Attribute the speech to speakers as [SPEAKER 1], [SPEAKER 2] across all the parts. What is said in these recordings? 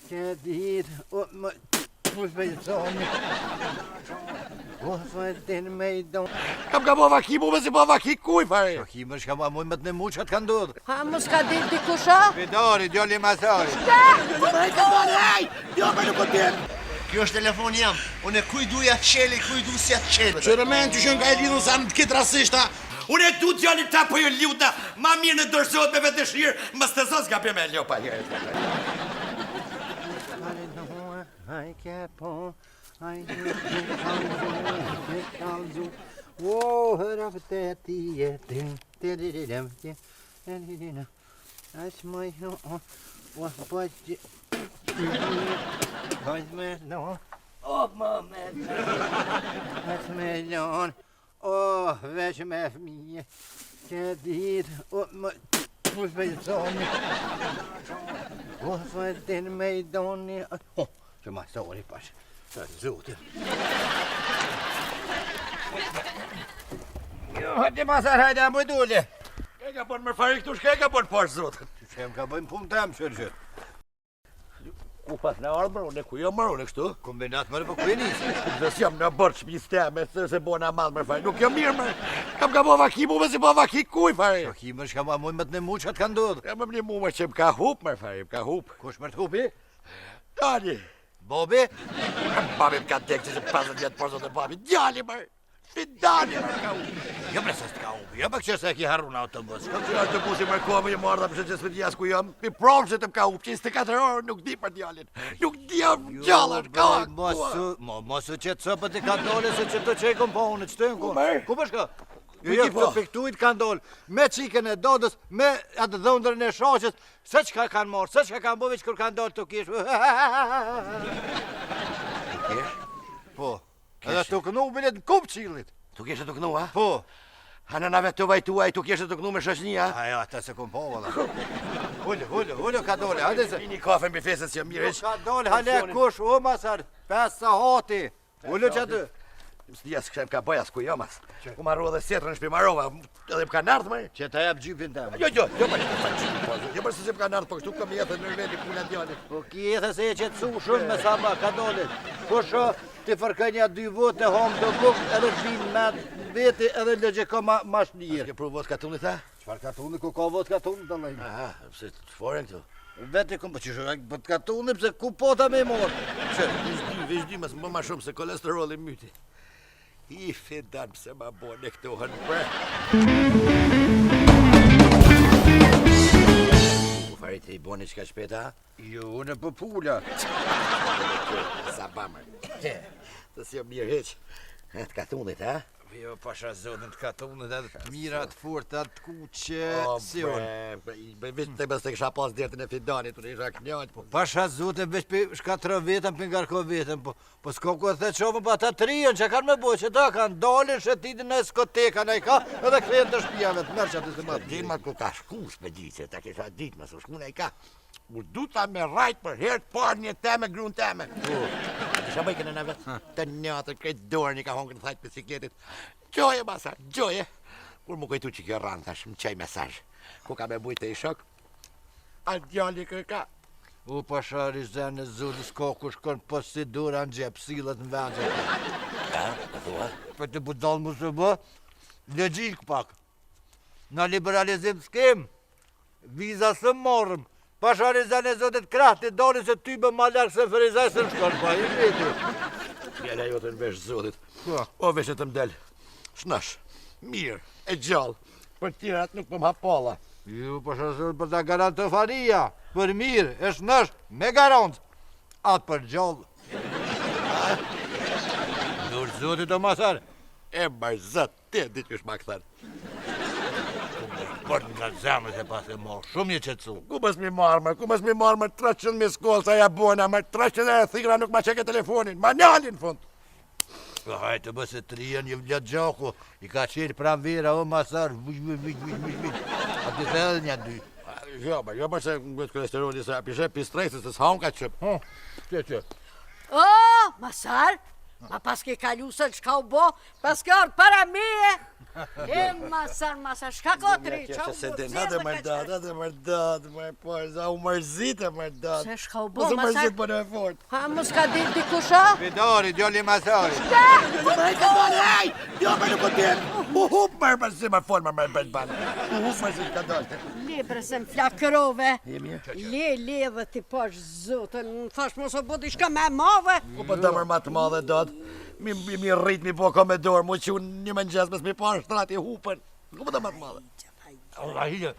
[SPEAKER 1] Që ditë, më shpejtoni. Fajtin me I don.
[SPEAKER 2] Kam ka bo vaki, mu me si bo vaki kuj, fare.
[SPEAKER 1] Vaki më shka ma muj më të në mu që të ka ndodhë.
[SPEAKER 3] Ha, më s'ka ditë dikusha?
[SPEAKER 1] Spidari, djoli masari.
[SPEAKER 4] Kjo është telefoni jam. Unë kuj duja qeli, kuj du si atë qeli.
[SPEAKER 2] Qërëmen që shën ka e lidhën sa në të kitë rasishta.
[SPEAKER 5] Unë e du djalin ta po ju luta, ma mirë në dorëzohet me vetë dëshirë, më stëzos ka me ljo pa herë.
[SPEAKER 1] Ai que bom, ai que caldo. Oh, hör av det i det. As my what Guys man, no. Oh, man. As melhor. Oh, veja me minha. Que dir. Oh, my spejtoni. Fajtin me I doni. Që ma sori pash, të zotin. Jo, hajde masar, hajde, a mëjdulli.
[SPEAKER 5] E ka bon më fari këtu, shke ka bon parë zotin.
[SPEAKER 1] Që ka bëjmë punë të më shërgjë.
[SPEAKER 5] Ku pas në ardhë mërë, unë ku jam mërë, unë kështu?
[SPEAKER 1] Kombinat mërë për kuj njësë.
[SPEAKER 5] Dhe si jam në bërë shpis teme, se bo në madhë mërë fari. Nuk jam mirë mërë, kam ka bo vaki, mu me si bo vaki kuj, fari.
[SPEAKER 1] Vaki mërë shka ma muj më të në mu që të ka ndodhë.
[SPEAKER 5] Ja më një mu mërë që më ka hup, mërë fari, më ka hup.
[SPEAKER 1] Kush më të hupi?
[SPEAKER 5] Dali.
[SPEAKER 1] Bobi?
[SPEAKER 5] Babi më ka tek që se 50 vjetë për zotë e babi. Djali mërë, Dali mërë ka hup.
[SPEAKER 1] Jo bre se s'ka hupi, jo për që se ki harru në autobus.
[SPEAKER 5] Kam që autobusi mërë kome i marrë dhe për që s'pët jas ku jam. Mi provë që të më ka hup, që 24 orë nuk di për djalin. Nuk di jam gjallër, ka
[SPEAKER 1] Mosu që të sëpët I ka dole se që të qekëm po unë, që të në ku? Ku përshka? Jo, të piktuit kanë dollë, me qikën e dodës, me atë dhëndërën e shaqës, se qka kanë morë, se qka kanë bovi që kur kanë dollë të kishë.
[SPEAKER 5] Të kesh?
[SPEAKER 1] Po, edhe të kënu bilet në kupë qilit.
[SPEAKER 5] Tu keshe të kënu, a?
[SPEAKER 1] Po.
[SPEAKER 5] Hanë nave të vajtuaj, tu keshe të kënu me shëshnia?
[SPEAKER 1] Ajo, ata se kom po, valla. Hullu, ka dollë, hajde se.
[SPEAKER 5] Një kafe mbi fesët që jam mirë eq.
[SPEAKER 1] Ka dollë, hale kush, o masar, pesa hati. Hullu që aty.
[SPEAKER 5] Mësë jas këshem ka bëjas ku jomas. Ku marru edhe setër në shpi marrova, edhe më ka nardë mëri.
[SPEAKER 1] Që ta jap gjypin të më.
[SPEAKER 5] Jo, për se më ka nardë, po kështu kam jetën në rvedi puna djallit.
[SPEAKER 1] Po ki jetën se e qëtësu shumë me sa ma ka dollit. Po shë, ti fërkënja 2 votë e homë të bukë, edhe të vinë me veti edhe lëgje ka ma shnirë.
[SPEAKER 5] Ke pru votë katunit, ha?
[SPEAKER 1] Qfar katunit, ku ka votë katunit të lejnë?
[SPEAKER 5] Aha, pëse të foren këtu.
[SPEAKER 1] Veti ku, po që shërak për katunit, pëse ku pota me morë.
[SPEAKER 5] Që, vishdi mas më ma shumë se kolesteroli myti. I fidan pëse ma bone këtu hënë për. U fari të I bone qka shpeta, ha?
[SPEAKER 1] Jo, unë për pula.
[SPEAKER 5] Sa bamër. Të si o mirë heq. Të katunit, ha?
[SPEAKER 1] Jo, pasha zotin të katunit edhe të mirat, fortat, të kuqe, si unë.
[SPEAKER 5] Veç të bës të kësha pas djertën e fidanit, unë isha knjajt.
[SPEAKER 1] Pasha zotin veç për shkatra vetën, për ngarko vetën, po s'ko ku e the qovën pa ta triën që kanë me boj, që ta kanë dalin shetitin e skoteka në I ka, edhe krejnë të shpijave të mërë që atë se matë.
[SPEAKER 5] Din ma ku ka shku s'pedice, ta kisha dit ma su shku në I ka. U duta me rajt për herë të parë një teme, grunë teme. Kisha bëjkën e në vetë, të njatër krejtë dorë një ka hongën thajtë bisikletit. Gjoje, masa, gjoje. Kur mu kujtu që kjo ranë, thash, më qaj mesaj. Ku ka me bujtë I shok? A djalli kërka.
[SPEAKER 1] U pasha rizën e zudës ko ku shkon po si dura në gjepë, silët në vendë.
[SPEAKER 5] Ka, ka thua?
[SPEAKER 1] Për të budal mu së bë, legjik pak. Në liberalizim s'kem, viza së morëm. Pasha rizën e zudët krahti, doni se ty bë ma lakë se ferizaj se në shkon, pa I veti.
[SPEAKER 5] Fjalla jote në vesh zudit.
[SPEAKER 1] Ka?
[SPEAKER 5] O vesh e të mdel. Shnash, mirë, e gjallë. Për tirat nuk për më hapalla.
[SPEAKER 1] Ju pasha zudët për ta garantë faria. Për mirë, është nësht, me garantë. Atë për gjallë. Dur zudit o masar.
[SPEAKER 5] E marzat, ti ditë kësh ma këthan.
[SPEAKER 1] Për nga zemë se pas e morë, shumë një qëtësu.
[SPEAKER 5] Ku mës mi marmër, 300.000 skollë sa ja bojna, mër 300 e thigra nuk ma qeke telefonin, ma njallin fund.
[SPEAKER 1] Hajtë bëse të rijen një vletë gjaku, I ka qenë pram vera o masar, vuj. A të thellë një dy.
[SPEAKER 5] Jo, për se në këtë kolesteroli se pishe pistrejse se s'haun ka qëp.
[SPEAKER 1] Që.
[SPEAKER 3] O, masar, Ma pas ke kalu se çka u bo, pas ke ardh para meje. E masa, shka kotri?
[SPEAKER 5] Se dhe në dhe mërdat, za u mërzit e mërdat.
[SPEAKER 3] Se shka u bo,
[SPEAKER 5] Mos u
[SPEAKER 3] masa?
[SPEAKER 5] mërzit për në e fort.
[SPEAKER 3] Ha, mos ka dit dikusha?
[SPEAKER 1] Vidari, djali masari.
[SPEAKER 5] Jo, më nuk o tjenë. U hup mërë për si më fol më mërë për të banë. U hup mërë si ka dolte.
[SPEAKER 3] Libre se më flakërove.
[SPEAKER 5] Je mirë.
[SPEAKER 3] Le dhe ti pash zotën, më thash mos o bo t'i shka me mave.
[SPEAKER 5] Ku për dëmër ma të madhe dot. Mi rrit mi po komedor, mu që unë një mëngjes mes mi parë shtrati hupën. Ku për dëmër të madhe.
[SPEAKER 1] Allah hilë,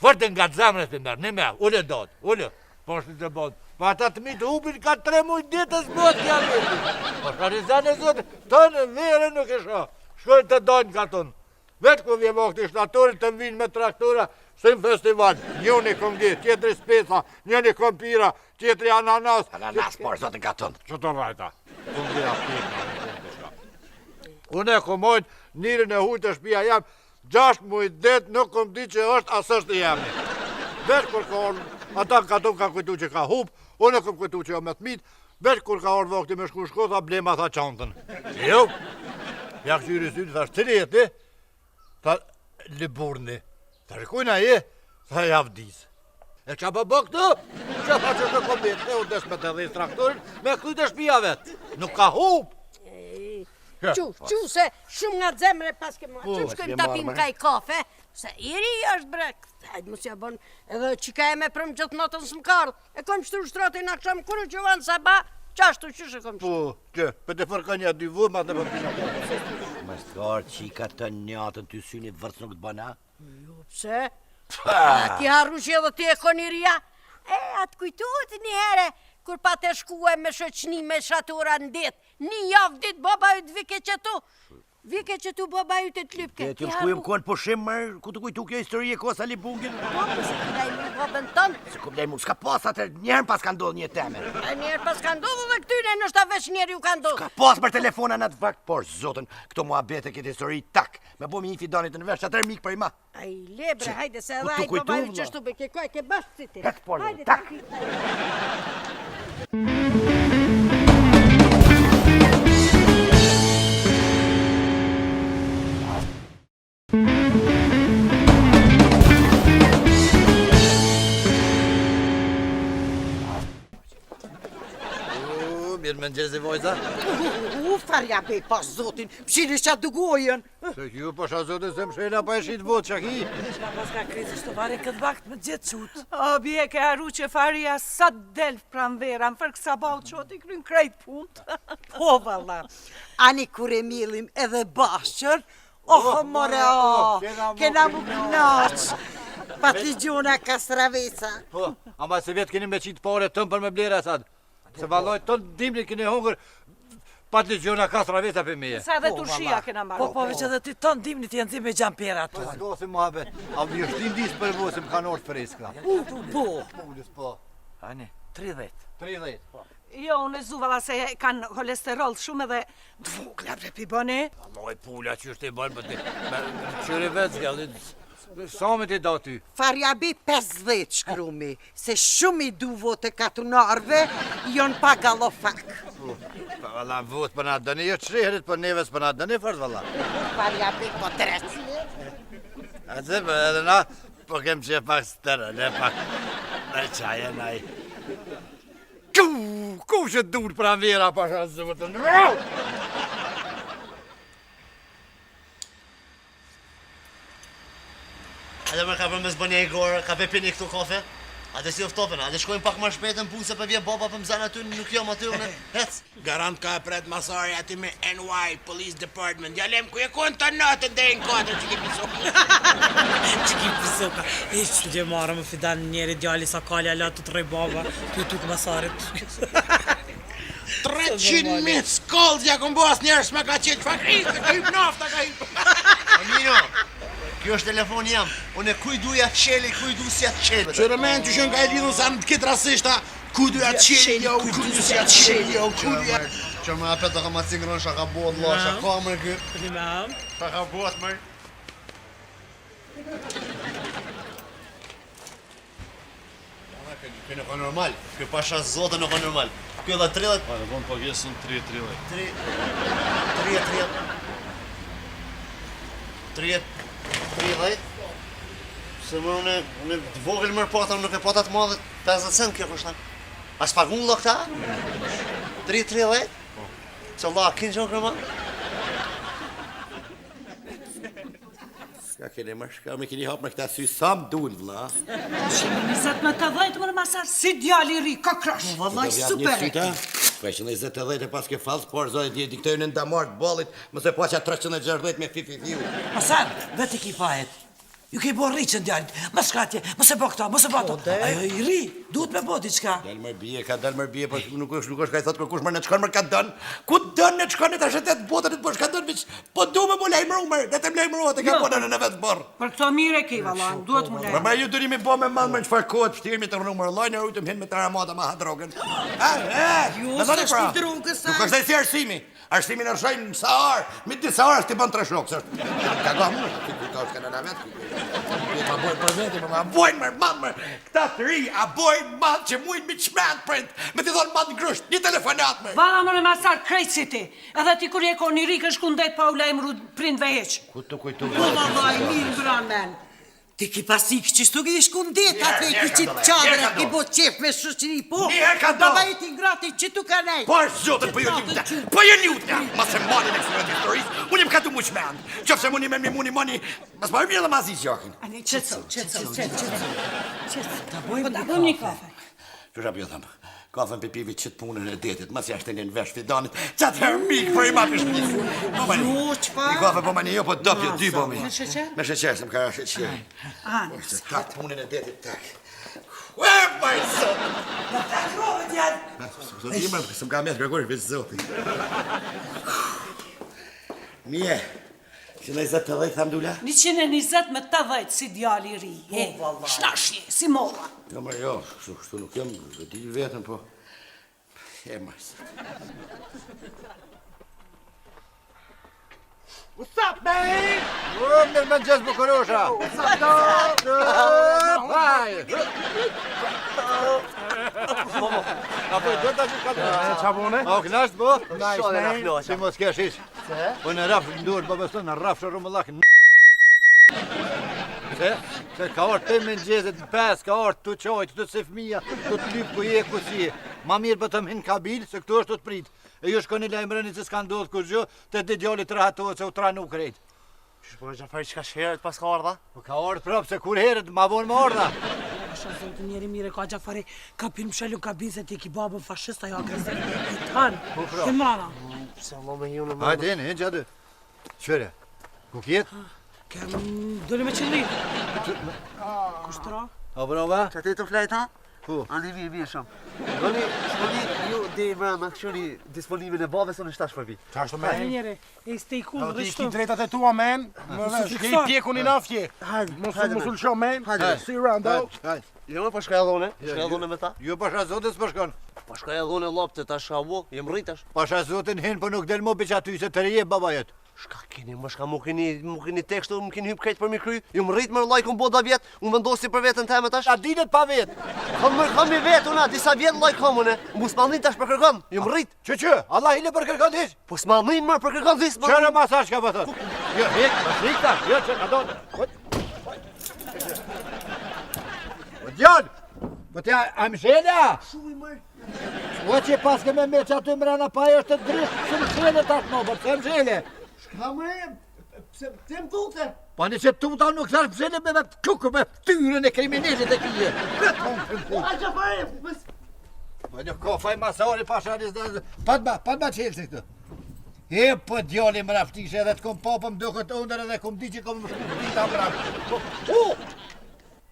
[SPEAKER 1] fërte nga të zamrës për mërë, në me, ullë dot, ullë, po është të botë. Pa ata të mitë hupin ka 3 mujtë ditës botë kja mirë. Po sharizane zotë, tonë vere nuk e shoh, shkojnë të dojnë ka tonë. Vetë ku vje vokti shtatorit të vinë me traktura, së në festival, njëni kom gjithë, tjetëri speca, njëni kom pira, tjetëri ananas.
[SPEAKER 5] Ananas, por zotën ka tonë.
[SPEAKER 1] Që të rajta? Unë e komojnë njërin e hujtë të shpia jam, 6 mujtë detë nuk kom di që është asë është jemi. Vetë kur ka orë, ata ka tonë ka kujtu që ka hupë, unë e kom kujtu që jo me të mitë, vetë kur ka orë vokti me shku tha blema tha qantën. Jo, ja këqyri sytë, tha shtë jeti, tha liburni, tha rikujna je, tha javdis. E qa për bë këtu? Që tha që të kombit, ne u desh me të dhejtë traktorin, me këtu të shpia vetë. Nuk ka hupë.
[SPEAKER 3] Qu, se shumë nga zemre pas ke ma. Që shkojmë ta pinë kaj kafe, se iri është brek. Hajde mos ja bon, edhe qika e me prëm gjithë notën së më kardë. E kom shtru shtratin në aksham, kërë që vanë sa ba, qashtu që shë kom shtru.
[SPEAKER 1] Po, që, për të fërka një dy vë, ma të përpina.
[SPEAKER 5] Mështar, qika të njatën ty synit vërës nuk të bëna?
[SPEAKER 3] Jo, pse? A ti harru që edhe ti e koniria? E, atë kujtuat një here, kur pa të shkue me shoqni me shatura në ditë. Një javë ditë baba ju të vike që tu baba ju të lypke.
[SPEAKER 5] Ti më shkujem konë po shimë mërë, ku të kujtu kjo historie kosa li bungin?
[SPEAKER 3] Po, përse ti daj mu babën tënë.
[SPEAKER 5] Se ku blej mu, s'ka pas atër njerën pas ka ndodhë një teme.
[SPEAKER 3] E njerë pas ka ndodhë dhe këtyne nështë ta veç njerë ju ka ndodhë.
[SPEAKER 5] Ka pas për telefona në atë vakt, por zotën, këto mua bete këtë histori tak, me bo mi një fidanit në vesh, atër mikë për i ma.
[SPEAKER 3] Aj, lebre, hajde se edhe
[SPEAKER 5] tu
[SPEAKER 3] ajtë
[SPEAKER 5] kujtu,
[SPEAKER 3] baba ju
[SPEAKER 5] vlla?
[SPEAKER 3] qështu be ke koj, ke bashkë si ti.
[SPEAKER 5] Hec, por,
[SPEAKER 3] Hajde,
[SPEAKER 5] tak.
[SPEAKER 1] Mirë më nëgjezi vojza?
[SPEAKER 6] Farja bej pas zotin, pëshiri qa dugojën.
[SPEAKER 1] Se kjo pasha zotin se më shena pa e shqit votë që ki.
[SPEAKER 6] Shka pas ka krizë shtë vare këtë vakt me gjithë qutë.
[SPEAKER 7] O, bje ke arru që faria sa delf pranvera, më fërkë sa bau qot i kryn krejt punt.
[SPEAKER 6] Po, valla, ani kur e milim edhe bashqër, oh, more, kena mu knaqë. Patligjona kastraveca.
[SPEAKER 1] Po, ama se vetë keni me qitë pare tëmë për me blera sad. Se valoj tënë dimri keni hongër, patligjona kastraveta për meje.
[SPEAKER 7] Sa edhe turshia kena marrë.
[SPEAKER 6] Po, veç edhe ti ton dimni ti janë zi me gjampera
[SPEAKER 1] Po,
[SPEAKER 6] tonë.
[SPEAKER 1] s'ko se muhabet, a më jështin disë për vësim kanë orë freskra.
[SPEAKER 6] Po,
[SPEAKER 1] Pullës, po.
[SPEAKER 6] ani, 30.
[SPEAKER 1] 30.
[SPEAKER 7] Jo, unë e zuvala se kanë kolesterol shumë edhe të vogla bre pi bëni.
[SPEAKER 1] Alloj, pulla që është i bërë për ti. Me qëri vetë zgjallit, sa me ti da ty?
[SPEAKER 6] Farja bi 50 shkrumi, se shumë i du vote katunarve, jonë pa gallofak.
[SPEAKER 1] Pa valla, vot për na dëni, jo qëriherit për neves për na dëni, fërë valla.
[SPEAKER 6] Farja bi po 3.
[SPEAKER 1] A të për edhe na, po kem që e pak stërë, ne pak, në qaje, naj. Ku që dur për anvera, pasha zëvëtën.
[SPEAKER 4] Edhe më ka për me zbënja i gorë, ka për pini këtu kafe? A të si oftopën, a të shkojmë pak më shpetën punë se për vje baba për më zanë aty, nuk jam aty, unë hec.
[SPEAKER 2] Garant ka pret masari aty me NY Police Department. Jalem ku e konë të natën dhe në 4 që ki pisoka.
[SPEAKER 8] Që ki pisoka, ishtë që marë më fidan njeri djali sa kalja la të trej baba, të tuk masarit.
[SPEAKER 2] 300.000 skollë kom bas njerës me ka qenë fakrisë, ka hypë nafta, ka hypë.
[SPEAKER 4] Amino, kjo është telefoni jam, unë kuj duja të qeli, kuj du si atë qeli.
[SPEAKER 2] Qërëmen që shën ka e lidhën sa në të kitë rasishta, ku duja të qeli, jo, ku du si atë qeli, jo, ku duja.
[SPEAKER 4] Që më apet të ka ma cingron, shaka bod, la, shaka mërë kërë.
[SPEAKER 8] Të një mam.
[SPEAKER 4] Shaka bod, mërë. Kjo nuk o normal, kjo pasha zote nuk o normal. Kjo dhe 30.
[SPEAKER 9] Pa, në bon pagesën 3-30.
[SPEAKER 4] 30. Se më unë të vogël mërë pata, nuk e pata të madhe 50 cent kjo kushtan. A s'pagun lo këta? 3-30? Që Allah, kinë që kërma?
[SPEAKER 5] Shka keni më shka, me keni hapë me këta sy sa më dunë, vla.
[SPEAKER 7] Shemi 20 me 80 mërë masar, si djali ri, ka krash.
[SPEAKER 6] Vallaj super e ki.
[SPEAKER 5] Po e që në 20 e pas ke falsë, por zojt i diktojnë në ndamartë bolit, mëse po që 360 me fiu.
[SPEAKER 10] Masar, vete ki pajet. Ju ke bo rriqën djallit, më shkatje, mëse bo këta, mëse bo ato. Ajo i ri, duhet me bo diçka.
[SPEAKER 5] Dal mër bie, ka dal mër bie, po nuk është ka i thot kërkush mër në qëkon mër ka dënë. Ku dënë në qëkon e të shetet botën e të bosh ka dënë, po du me mu lejmëru mër, dhe të më lejmëru atë ka bonën në vetë borë.
[SPEAKER 7] Për këto mire ki, valla, duhet mu lejmë.
[SPEAKER 5] Mër ju dëri me bo me manë mër në qëfar kohët fështirë mi të rënu mër lojnë e ujtëm hinë me të ramata ma ha drogën. Nuk është dhe si arsimi. Arsimi në shojnë në Sahar, mi të Sahar është të bënë 3 shokë, sështë. Ka ga më, ka është ka në vetë, ma bojnë për vete, ma bojnë mërë, manë mërë. Këta të ri, a bojnë manë që mujnë mi të shmenë print, me të thonë manë në grusht, një telefonat mërë.
[SPEAKER 7] Valla mërë masar, krejtë si ti. Edhe ti kur je ko një rikë është kundet pa u lejmëru prindve heq.
[SPEAKER 5] Kutu.
[SPEAKER 6] Po vallaj, mirë bramen. Ti ki pasik që shtu ki shku ndet, atë i ki qitë qadrë, ki bo qef me shoqëri, po.
[SPEAKER 5] Njëherë ka do.
[SPEAKER 6] Baba i ti ngrati që tu ka nejtë.
[SPEAKER 5] Po është zotën, po ju njutëna, po ju njutëna. Ma se mani me kësërët historisë, unë jem ka të mu qmenë. Qofse muni me mi muni moni, mas ma mirë dhe ma zi gjokin.
[SPEAKER 7] Ane, qëtëso. Ta bojmë një kafe.
[SPEAKER 5] Qësha pjo thëmë, kafën për pivi qëtë punën e detit, mas jashtë një në vesh fidanit, qatë herë mikë për i ma për shpis.
[SPEAKER 6] Jo, qëfar?
[SPEAKER 5] I kafe po mani jo, po dopjo, 2 po mi.
[SPEAKER 7] Me sheqer?
[SPEAKER 5] Me sheqer, se më ka sheqer.
[SPEAKER 7] Anë.
[SPEAKER 5] Qatë punën e detit, tak. Ue, majsë!
[SPEAKER 10] Në të grove, djallë.
[SPEAKER 5] Së t'imër, së më ka mjetë kërkur, vëzë zotin. Mje, që në 20 thamë dula?
[SPEAKER 7] 120 me 80 si djali ri. Shnashje, si molla.
[SPEAKER 5] Jo, më jo, shtu nuk jam, dhe di vetën, po... majsë.
[SPEAKER 1] What's up, man? Mirë më gjësë bukurosha. What's up, Vaj! Apo e do të që ka të...
[SPEAKER 9] Qa bune?
[SPEAKER 1] O, knasht, bo? Si mos kesh ish. Po në rafë në durë, babeston, në rafë shërru më lakë. Se ka orë të me në gjezet në pes, ka orë të qojtë, të se fmija, të të lypë ku je, ku si je. Ma mirë për të më hinë kabil, se këtu është të të pritë. E ju shkoni lajmërëni që s'ka ndodhë kur gjë, të dhe djallit rahatohet se u tranu krejtë.
[SPEAKER 4] Po Gjafari që ka shherët pas ka ardha?
[SPEAKER 1] Po ka ardhë prapë, se kur herët ma vonë më ardha.
[SPEAKER 8] Asha zotë njeri mire ka Gjafari, ka pinë mshelu ka binë se ti ki babën fashista jo agresor. E tanë, Imrana.
[SPEAKER 4] Se Allah me ju në më...
[SPEAKER 1] Hajde, hinë gjatë. Qëre, ku kjetë?
[SPEAKER 8] Kem dole me qëllit. Kushtëra?
[SPEAKER 1] A brava?
[SPEAKER 10] Që ti të flejt, ha?
[SPEAKER 1] Ku?
[SPEAKER 10] Ani mirë shumë. Doni, shkoni ju dhe i mërë me këshoni disponimin e babes unë shtash për vi.
[SPEAKER 9] Qa është
[SPEAKER 8] E
[SPEAKER 9] me?
[SPEAKER 8] njere, e ste i kullë dhe
[SPEAKER 9] Ti ki
[SPEAKER 8] shtu.
[SPEAKER 9] drejtat e tua, men. Më vesh, ki pjeku një nafje. Mosul qo, men. See you around, though.
[SPEAKER 1] Hajde.
[SPEAKER 4] Jo me pashka e dhone, shka e dhone me ta.
[SPEAKER 1] Ju pasha zotës përshkon.
[SPEAKER 4] Pashka e dhone lopte ta shabo, jem rritash.
[SPEAKER 1] Pasha zotin hinë, për nuk del mo për që aty se të rije baba jetë.
[SPEAKER 4] Shka keni, më shka mu keni tekstu, më keni hyp krejt për mi kry. Ju më rrit më lajkun boda vjet, unë vendosi për vetën teme tash.
[SPEAKER 1] A dilet pa vetë.
[SPEAKER 4] Kam i vetë una, disa vjet lajk kam une. Mu s'mallin tash për kërkon, ju më rrit.
[SPEAKER 1] Që, Allah hile për kërkon hish.
[SPEAKER 4] Po s'mallin më për kërkon dhis.
[SPEAKER 1] Qërë masash ka për thot. Jo, hik, hik tash, jo që, adon. Po djon, po t'ja, am shelja. Po që pas ke me që aty mrena pa e është të drisht, që më shelje tash no, po që më shelje.
[SPEAKER 10] Shka më e, pse më tute?
[SPEAKER 1] Po në që tuta nuk thash më shelje me kuku me ftyrën e kriminalit e kije.
[SPEAKER 10] A Gjafari,
[SPEAKER 1] Po në kofaj masari pasharis dhe... Pat ma qelë si këtu. E, po djali më raftishe edhe të kom popëm do këtë ndër edhe kom di që kom dita më raftë.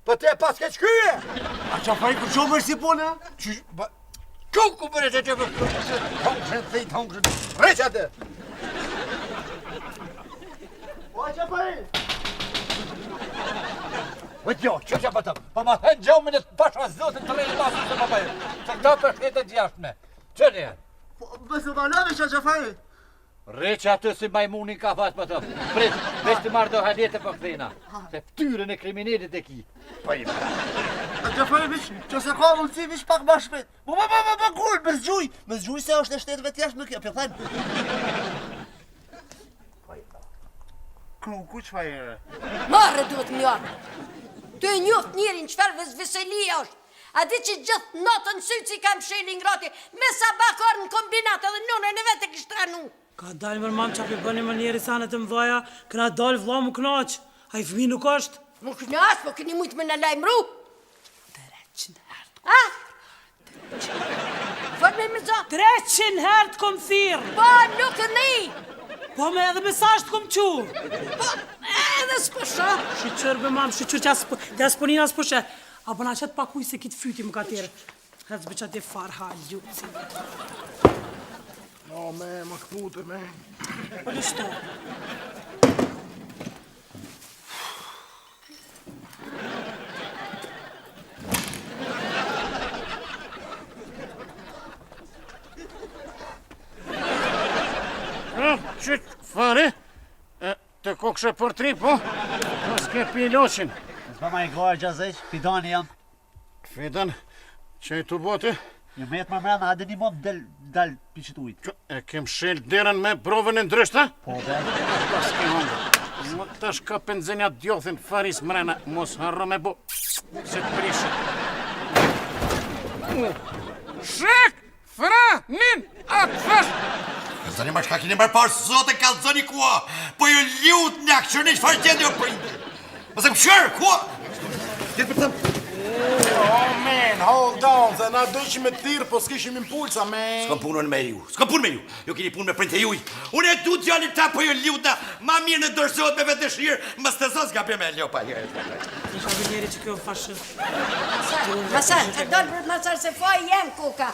[SPEAKER 1] Po te pas ke qkyje!
[SPEAKER 10] a Gjafari kur qo mërë si pone?
[SPEAKER 1] Kuku për e që që për hongshën, req atë!
[SPEAKER 10] O a Gjafari?
[SPEAKER 1] Po jo, që që për tëmë, po ma thënë gjomën e pasha zotin të rejnë masën të më bëjë, se këta për shtetë gjashtme. Që një?
[SPEAKER 10] Bësë të valave që a Gjafari?
[SPEAKER 1] Req atë si majmunin ka fat për të. Prit, veç të marrë do halete për këthena. Se ftyrën e kriminalit e ki. Po i pra.
[SPEAKER 4] Gjafari bish, që se ka mundësi bish pak ma shpet. Ma kur, me zgjuj. Me zgjuj se është e shtetëve t'jashtë më kjo, për thajmë. Ku që fajere?
[SPEAKER 3] Marrë duhet mjarë. Ty e njoft njerin qëfar veselia është. A di që gjithë notën sytë si kam sheli ngrati, me sa bakar në kombinat edhe nonën e vete kishtë tranu.
[SPEAKER 8] Ka dalë mërë mamë që api bëni më njeri sanet të mdhaja, këna dalë vla më knaq. A i fëmi nuk është?
[SPEAKER 3] Më knaq, po këni mujtë me në lajmëru.
[SPEAKER 8] 300 herë.
[SPEAKER 3] A? Fërme me zonë?
[SPEAKER 8] 300 herë të kom thirë.
[SPEAKER 3] Po, nuk e ni.
[SPEAKER 8] Po me edhe mesazh të kom qu.
[SPEAKER 3] Po, edhe s'pësha.
[SPEAKER 8] Shqyqër be mamë, shqyqër që asponina s'pëshe. A bëna qëtë pakuj se kitë fyti më ka tjere. Hëtë bëqa të farha ljuci.
[SPEAKER 9] No, me, më këpute, me.
[SPEAKER 8] Po lështo.
[SPEAKER 9] Qytë, fare, të kokëshe për tri, po, pas ke piloqin.
[SPEAKER 4] S'pa ma i gajë gjazesh, fidani jam.
[SPEAKER 9] Fidan, që i të bote?
[SPEAKER 4] Jo me jetë më mrena, adë një mom dal piqit ujtë.
[SPEAKER 9] E kem shel derën me provën e ndryshta?
[SPEAKER 4] Po, be.
[SPEAKER 9] Pas ke hongë. Më tash ka penzenja djothin faris mrena, mos harro me bo, se të prishë. Shek, fra, nin, atë fash.
[SPEAKER 5] Zani ma shka kini mërë parë zote kalzoni kua, po ju ljut në akëshër një shfarë gjendë jo prindë. Mëse më shërë, kua? Këtë për tëmë.
[SPEAKER 9] Oh, man, hold on, se na dojshim me tirë, po s'kishim impulsa, man.
[SPEAKER 5] S'kom punën me ju, s'kom punë me ju. Ju kini punë me prindë e juj. Unë e du t'jallit ta, po ju ljuta, ma mirë në dërsot me vetë dëshirë, më stëzos nga për me ljopa.
[SPEAKER 8] Isha vë njeri që kjo fashë.
[SPEAKER 3] Masar, të dollë për Masar se foj jem kuka.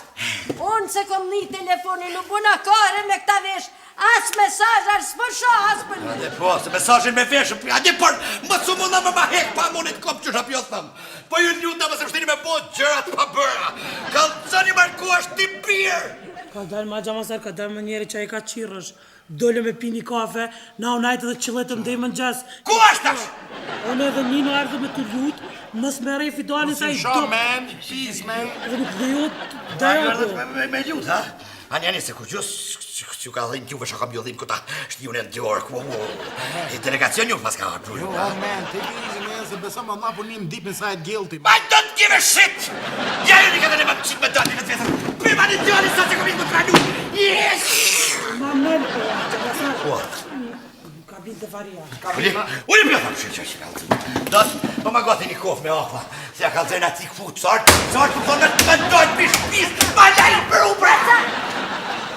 [SPEAKER 3] Unë se kom një telefonin, nuk buna kare me këta vesh. As mesazh, as përsho, as për një.
[SPEAKER 5] Ade po, se mesazhin me veshë, ade por, më su mundë më ma hek pa monit kop që shapjo thëmë. Po ju ljuta më se shtini me po gjërat pa bëra. Kalzoni marku është ti pirë.
[SPEAKER 8] Ka dalë ma Gjamasar, ka dalë më njeri që a i ka qirësh. Dole me pini kafe, na unajtë dhe qëlletëm dhe i mëngjes.
[SPEAKER 5] Ku është tash?
[SPEAKER 8] Unë edhe Nino ardhe me të lut, mës me rej Fidani sa i do.
[SPEAKER 9] Man, peace, man.
[SPEAKER 8] Dhe nuk dhe ju
[SPEAKER 5] Da ardhe me ljut, ha? Anjani se kur gjus, që ka dhejnë t'juve shaka bjodhim këta shtiju në ndjorë, ku i delegacion ju pas ka hapru.
[SPEAKER 9] Yo, man, take it easy, man, se besëm ma po njëm deep inside guilty, man.
[SPEAKER 5] I don't give a shit! Ja ju një ka dhe në më qitë me dalë në të vetër. Prima një djali sa që kom ishë më tranu. Yes!
[SPEAKER 8] Ma men, Gjamasar. Ka bin të varia.
[SPEAKER 5] Unë i pjotëm që kalëzën. Dëtë, po ma gati një kof me ofa. Se ja kalëzën ati këfu, qartë, po thonë me dojtë pish, ma lejnë për u bre!